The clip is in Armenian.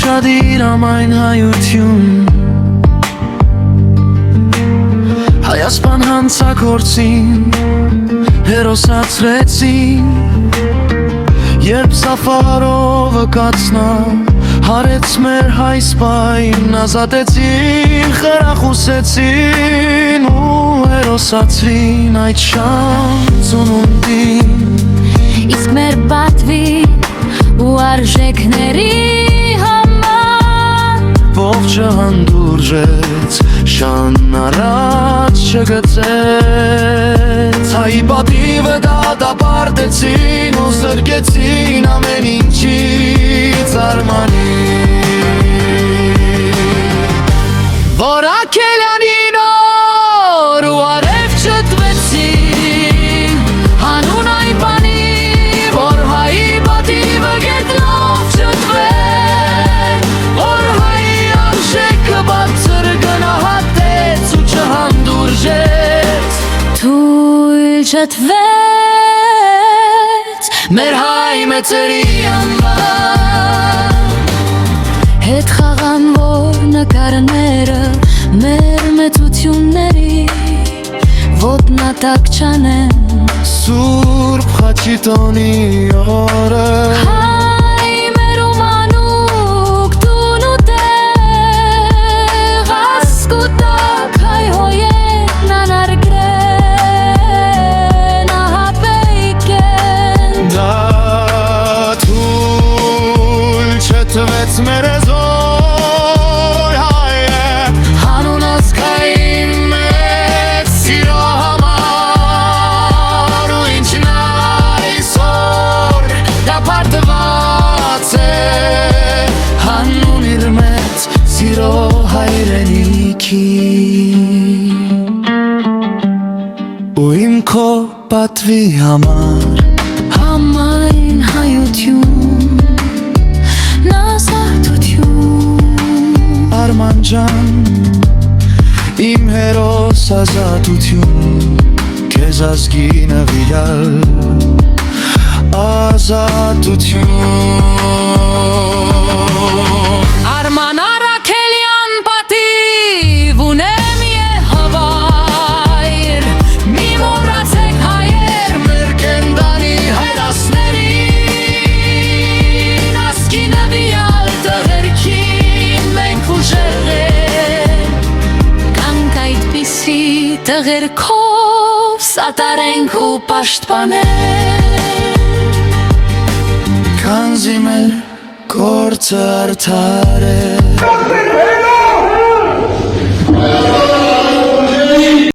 Ուշադիր ամայն հայություն Հայասպան հանցագործին Հերոսացրեցին Երբ սաֆարովը կացնա Հարեց մեր հայսպային Ազատեցին, խրախուսեցին Ու հերոսացրին այդ շան ծունունդին Իսկ մեր պատվի ու արժեքների համար Ողջը հանդուրժեց, շան առաջ չգծեց Հայի պատիվը դատապարտեցին ու զրկեցին ամեն ինչից արմանին Որ Աքելյանին օր ու արև չտվեցին Հանուն այն բանի, որ հայի պատիվը գետնով չտվեր Որ հայի արժեքը բարձր գնահատեց ու չհանդուրժեց Թույլ չտվեց Մեր հայ մեծերի անվան Հետ խաղան որ նկարները մեր մեծությունների Ոտնատակ չանեն Սուրբ խաչիտոնի օրը Հայ մեր ու մանուկ տուն ու տեղ Ասկուտակ հայ հոյեն անարգրեն ահապեյքեն Դա թույլ չտվեց մեր զոր հայը Հանուն ազգային մեծ սիրո համար Ու ինչն այսօր դա պարտված է Հանուն իր մեծ սիրո հայրենիքի Ու իմ քո պատվի համար Համայն հայություն Նազատություն Արման ջան Իմ հերոս ազատություն Քեզ ազգի նվիրալ Ազատություն Արման Արաքելյան պատիվ ունեմ Եհովայր Մի մոռացեք հայեր մեր կենդանի հայրասներին Ասկի նվիրալ տղերքին մենք ուժեղ ենք Կանք այդպիսի տղերքով սատարենք ու պաշտպանենք Քանզի մեր գործը արդար է